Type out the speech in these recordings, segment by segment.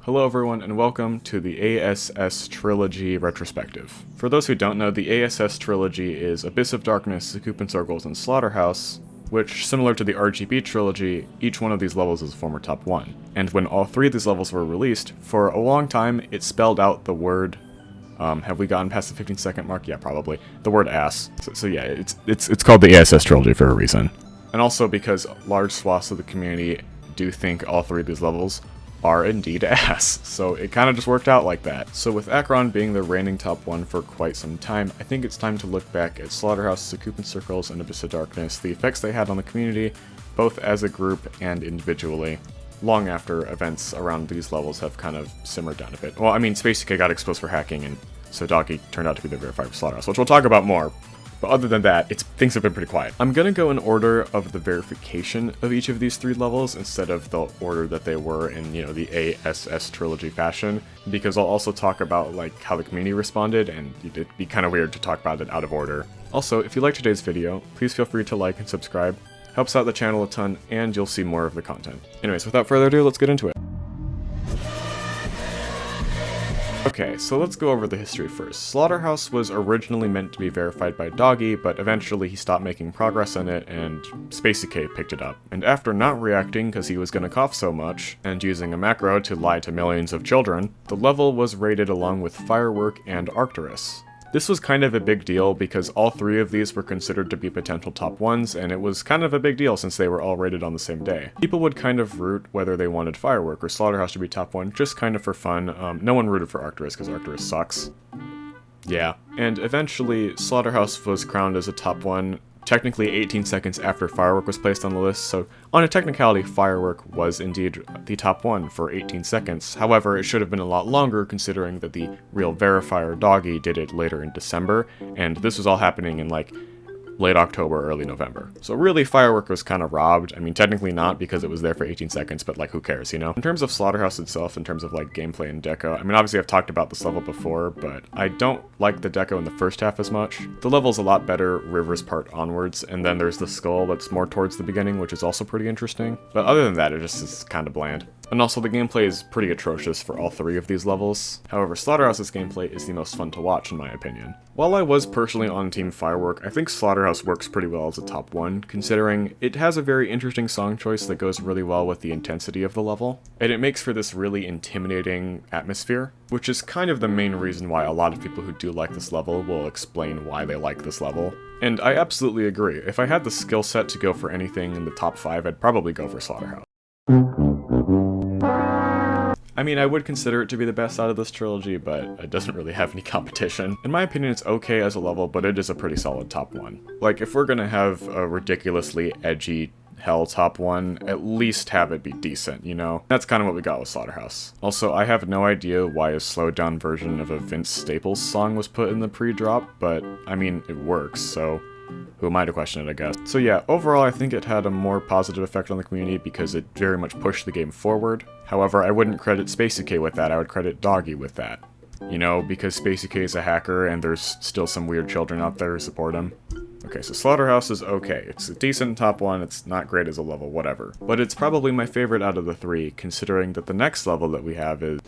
Hello everyone and welcome to the A.S.S. Trilogy retrospective. For those who don't know, the A.S.S. Trilogy is Abyss of Darkness, Sakupen Circles, and Slaughterhouse, which, similar to the RGB trilogy, each one of these levels is a former top 1. And when all three of these levels were released, for a long time it spelled out the word, have we gotten past the 15-second mark? Yeah, probably. The word ass. So yeah, it's called the A.S.S. Trilogy for a reason. And also because large swaths of the community do think all three of these levels are indeed ass, so it kind of just worked out like that. So with Acheron being the reigning top 1 for quite some time, I think it's time to look back at Slaughterhouse, Sakupen Circles, and Abyss of Darkness, the effects they had on the community, both as a group and individually, long after events around these levels have kind of simmered down a bit. Well, I mean, SpaceK got exposed for hacking, and so Doggy turned out to be the verifier for Slaughterhouse, which we'll talk about more. But other than that, things have been pretty quiet. I'm gonna go in order of the verification of each of these three levels instead of the order that they were in, the A.S.S. trilogy fashion, because I'll also talk about how the community responded, and it'd be kind of weird to talk about it out of order. Also, if you liked today's video, please feel free to like and subscribe. Helps out the channel a ton, and you'll see more of the content. Anyways, without further ado, let's get into it. Okay, so let's go over the history first. Slaughterhouse was originally meant to be verified by Doggy, but eventually he stopped making progress on it, and SpaceK picked it up. And after not reacting because he was gonna cough so much, and using a macro to lie to millions of children, the level was rated along with Firework and Arcturus. This was kind of a big deal because all three of these were considered to be potential top 1s, and it was kind of a big deal since they were all rated on the same day. People would kind of root whether they wanted Firework or Slaughterhouse to be top 1, just kind of for fun. No one rooted for Arcturus because Arcturus sucks. Yeah. And eventually, Slaughterhouse was crowned as a top 1, technically 18 seconds after Firework was placed on the list, so on a technicality, Firework was indeed the top 1 for 18 seconds. However, it should have been a lot longer considering that the real verifier, Doggy, did it later in December, and this was all happening in late October, early November. So really, Firework was kind of robbed. I mean, technically not because it was there for 18 seconds, but who cares, In terms of Slaughterhouse itself, in terms of gameplay and deco, I mean, obviously I've talked about this level before, but I don't like the deco in the first half as much. The level's a lot better River's part onwards, and then there's the skull that's more towards the beginning, which is also pretty interesting. But other than that, it just is kind of bland. And also, the gameplay is pretty atrocious for all three of these levels. However, Slaughterhouse's gameplay is the most fun to watch, in my opinion. While I was personally on Team Firework, I think Slaughterhouse works pretty well as a top 1, considering it has a very interesting song choice that goes really well with the intensity of the level, and it makes for this really intimidating atmosphere, which is kind of the main reason why a lot of people who do like this level will explain why they like this level. And I absolutely agree. If I had the skill set to go for anything in the top 5, I'd probably go for Slaughterhouse. I mean, I would consider it to be the best out of this trilogy, but it doesn't really have any competition. In my opinion, it's okay as a level, but it is a pretty solid top 1. If we're gonna have a ridiculously edgy hell top 1, at least have it be decent, That's kind of what we got with Slaughterhouse. Also, I have no idea why a slowed down version of a Vince Staples song was put in the pre-drop, but, I mean, it works, so who am I to question it, I guess. So yeah, overall I think it had a more positive effect on the community because it very much pushed the game forward. However, I wouldn't credit SpaceK with that, I would credit Doggy with that. Because SpaceK is a hacker and there's still some weird children out there who support him. Okay, so Slaughterhouse is okay. It's a decent top 1, it's not great as a level, whatever. But it's probably my favorite out of the three, considering that the next level that we have is...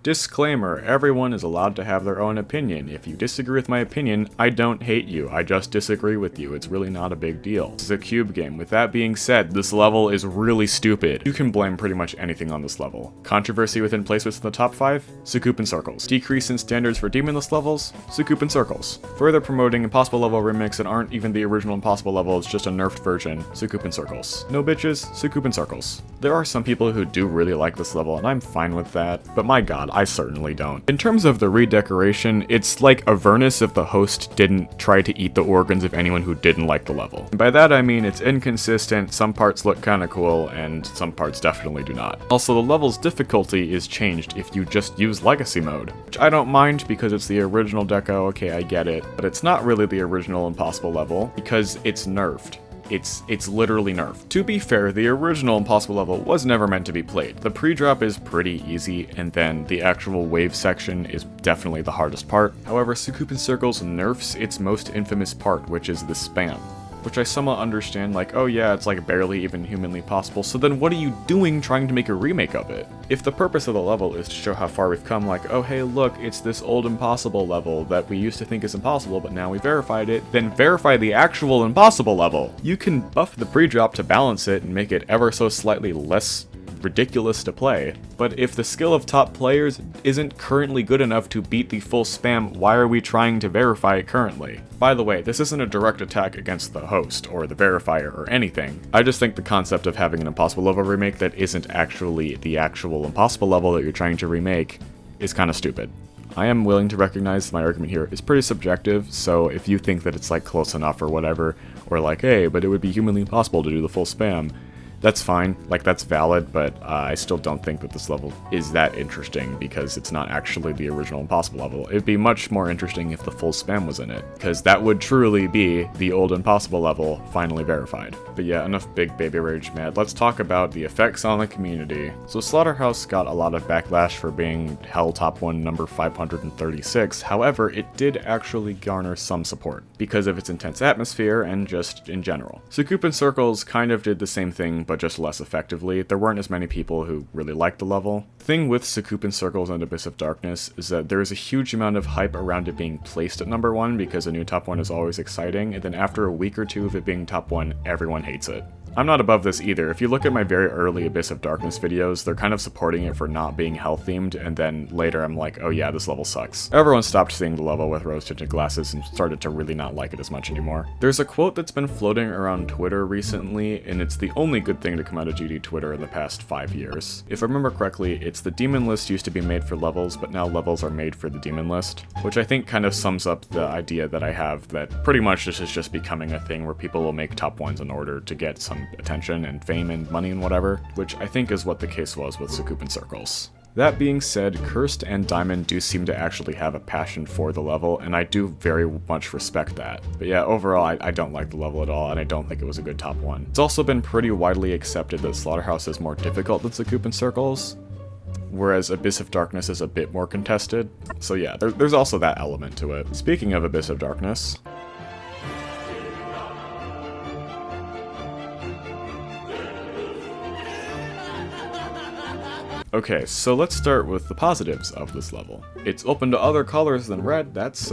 Disclaimer, everyone is allowed to have their own opinion. If you disagree with my opinion, I don't hate you, I just disagree with you. It's really not a big deal. This is a cube game. With that being said, this level is really stupid. You can blame pretty much anything on this level. Controversy within placements in the top 5? Sakupen Circles. Decrease in standards for demonless levels? Sakupen Circles. Further promoting Impossible Level remix that aren't even the original Impossible Level, it's just a nerfed version? Sakupen Circles. No bitches? Sakupen Circles. There are some people who do really like this level, and I'm fine with that, but my god, I certainly don't. In terms of the redecoration, it's like Avernus if the host didn't try to eat the organs of anyone who didn't like the level. And by that I mean it's inconsistent, some parts look kinda cool, and some parts definitely do not. Also, the level's difficulty is changed if you just use Legacy mode, which I don't mind because it's the original deco, okay, I get it, but it's not really the original Impossible Level because it's nerfed. It's literally nerfed. To be fair, the original Impossible Level was never meant to be played. The pre-drop is pretty easy, and then the actual wave section is definitely the hardest part. However, Sakupen Circles nerfs its most infamous part, which is the spam. which I somewhat understand, like, oh yeah, it's like barely even humanly possible, so then what are you doing trying to make a remake of it? If the purpose of the level is to show how far we've come, like, oh hey look, it's this old impossible level that we used to think is impossible, but now we verified it, then verify the actual impossible level! You can buff the pre-drop to balance it and make it ever so slightly less ridiculous to play, but if the skill of top players isn't currently good enough to beat the full spam, why are we trying to verify it currently? By the way, this isn't a direct attack against the host, or the verifier, or anything. I just think the concept of having an impossible level remake that isn't actually the actual impossible level that you're trying to remake is kinda stupid. I am willing to recognize my argument here is pretty subjective, so if you think that it's like close enough or whatever, or like, hey, but it would be humanly impossible to do the full spam, that's fine, like that's valid, but I still don't think that this level is that interesting because it's not actually the original impossible level. It'd be much more interesting if the full spam was in it, because that would truly be the old impossible level finally verified. But yeah, enough big baby rage mad. Let's talk about the effects on the community. So Slaughterhouse got a lot of backlash for being held top 1 number 536, however, it did actually garner some support because of its intense atmosphere and just in general. Sakupen Circles kind of did the same thing, but just less effectively. There weren't as many people who really liked the level. The thing with Sakupen Circles and Abyss of Darkness is that there is a huge amount of hype around it being placed at number 1 because a new top 1 is always exciting, and then after a week or two of it being top 1, everyone hates it. I'm not above this either. If you look at my very early Abyss of Darkness videos, they're kind of supporting it for not being health-themed, and then later I'm like, oh yeah, this level sucks. Everyone stopped seeing the level with rose-tinted glasses and started to really not like it as much anymore. There's a quote that's been floating around Twitter recently, and it's the only good thing to come out of GD Twitter in the past 5 years. If I remember correctly, it's the demon list used to be made for levels, but now levels are made for the demon list, which I think kind of sums up the idea that I have that pretty much this is just becoming a thing where people will make top 1s in order to get some attention and fame and money and whatever, which I think is what the case was with Sakupen Circles. That being said, Cursed and Diamond do seem to actually have a passion for the level, and I do very much respect that. But yeah, overall, I don't like the level at all, and I don't think it was a good top 1. It's also been pretty widely accepted that Slaughterhouse is more difficult than Sakupen Circles, whereas Abyss of Darkness is a bit more contested. So yeah, there's also that element to it. Speaking of Abyss of Darkness, okay, so let's start with the positives of this level. It's open to other colors than red, that's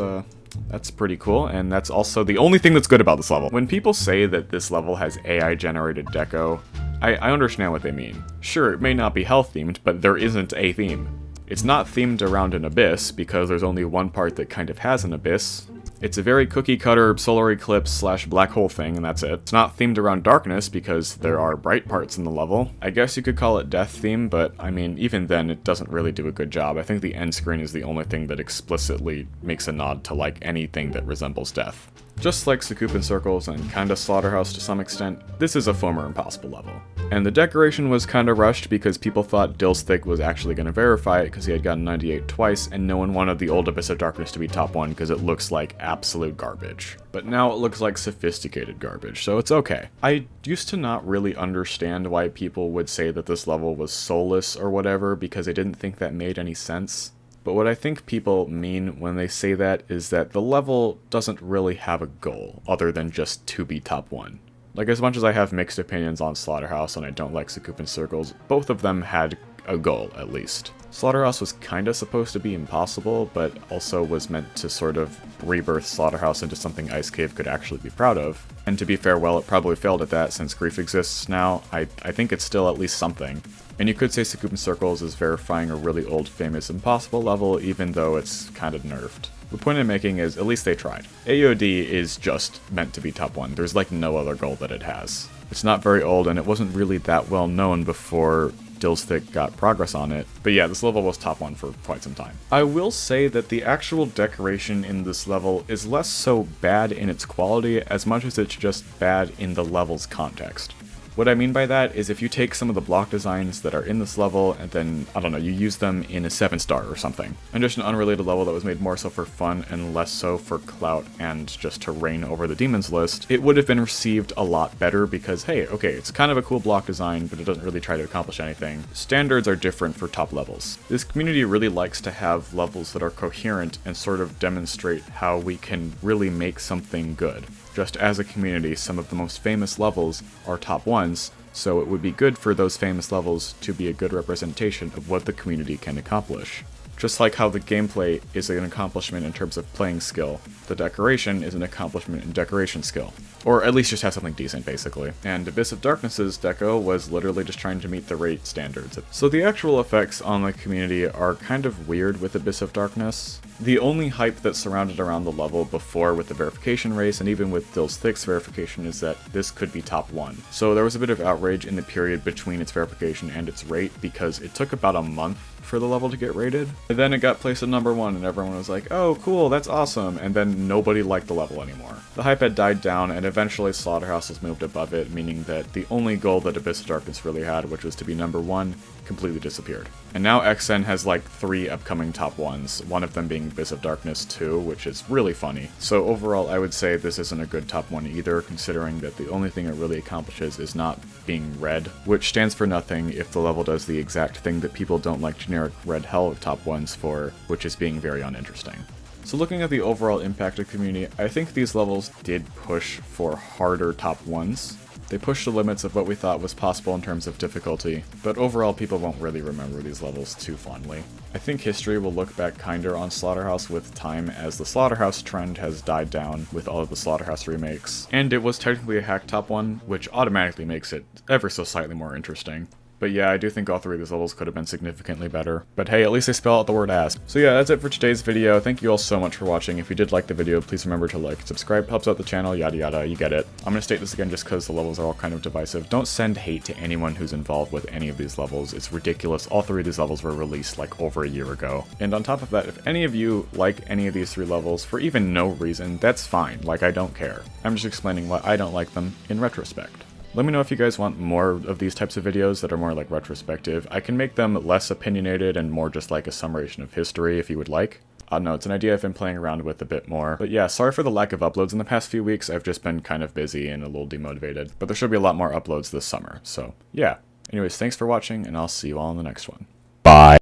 pretty cool, and that's also the only thing that's good about this level. When people say that this level has AI-generated deco, I understand what they mean. Sure, it may not be health-themed, but there isn't a theme. It's not themed around an abyss, because there's only one part that kind of has an abyss. It's a very cookie-cutter solar eclipse / black hole thing, and that's it. It's not themed around darkness, because there are bright parts in the level. I guess you could call it death theme, but I mean, even then, it doesn't really do a good job. I think the end screen is the only thing that explicitly makes a nod to, like, anything that resembles death. Just like Sakupen Circles and kinda Slaughterhouse to some extent, this is a former impossible level. And the decoration was kinda rushed because people thought Dillstick was actually gonna verify it because he had gotten 98 twice, and no one wanted the old Abyss of Darkness to be top 1 because it looks like absolute garbage. But now it looks like sophisticated garbage, so it's okay. I used to not really understand why people would say that this level was soulless or whatever because I didn't think that made any sense. But what I think people mean when they say that is that the level doesn't really have a goal other than just to be top 1. Like, as much as I have mixed opinions on Slaughterhouse and I don't like Sakupen Circles, both of them had a goal, at least. Slaughterhouse was kinda supposed to be impossible, but also was meant to sort of rebirth Slaughterhouse into something Ice Cave could actually be proud of. And to be fair, well, it probably failed at that since Grief exists now. I think it's still at least something. And you could say Sakupen Circles is verifying a really old famous impossible level, even though it's kind of nerfed. The point I'm making is, at least they tried. AOD is just meant to be top 1. There's like no other goal that it has. It's not very old, and it wasn't really that well known before Dillstick got progress on it. But yeah, this level was top 1 for quite some time. I will say that the actual decoration in this level is less so bad in its quality as much as it's just bad in the level's context. What I mean by that is if you take some of the block designs that are in this level and then, I don't know, you use them in a 7-star or something, and just an unrelated level that was made more so for fun and less so for clout and just to reign over the demons list, it would have been received a lot better because, hey, okay, it's kind of a cool block design, but it doesn't really try to accomplish anything. Standards are different for top levels. This community really likes to have levels that are coherent and sort of demonstrate how we can really make something good. just as a community, some of the most famous levels are top 1s, so it would be good for those famous levels to be a good representation of what the community can accomplish. Just like how the gameplay is an accomplishment in terms of playing skill, the decoration is an accomplishment in decoration skill. Or at least just have something decent, basically. And Abyss of Darkness's deco was literally just trying to meet the rate standards. So the actual effects on the community are kind of weird with Abyss of Darkness. The only hype that surrounded around the level before with the verification race, and even with Dill's Thick's verification, is that this could be top 1. So there was a bit of outrage in the period between its verification and its rate, because it took about a month for the level to get rated. And then it got placed at number 1 and everyone was like, oh cool, that's awesome, and then nobody liked the level anymore. The hype had died down and eventually Slaughterhouse was moved above it, meaning that the only goal that Abyss of Darkness really had, which was to be number 1, completely disappeared. And now XN has like 3 upcoming top 1s, one of them being Abyss of Darkness 2, which is really funny. So overall I would say this isn't a good top 1 either, considering that the only thing it really accomplishes is not being red, which stands for nothing if the level does the exact thing that people don't like generic red hell top 1s for, which is being very uninteresting. So looking at the overall impact of community, I think these levels did push for harder top 1s. They pushed the limits of what we thought was possible in terms of difficulty, but overall people won't really remember these levels too fondly. I think history will look back kinder on Slaughterhouse with time, as the Slaughterhouse trend has died down with all of the Slaughterhouse remakes, and it was technically a hack top 1, which automatically makes it ever so slightly more interesting. But yeah, I do think all 3 of these levels could have been significantly better. But hey, at least they spell out the word ass. So yeah, that's it for today's video. Thank you all so much for watching. If you did like the video, please remember to like, subscribe, helps out the channel, yada yada, you get it. I'm gonna state this again just because the levels are all kind of divisive. Don't send hate to anyone who's involved with any of these levels. It's ridiculous. All 3 of these levels were released like over a year ago. And on top of that, if any of you like any of these 3 levels for even no reason, that's fine. Like, I don't care. I'm just explaining why I don't like them in retrospect. Let me know if you guys want more of these types of videos that are more like retrospective. I can make them less opinionated and more just like a summation of history if you would like. I don't know, it's an idea I've been playing around with a bit more. But yeah, sorry for the lack of uploads in the past few weeks. I've just been kind of busy and a little demotivated. But there should be a lot more uploads this summer, so yeah. Anyways, thanks for watching, and I'll see you all in the next one. Bye!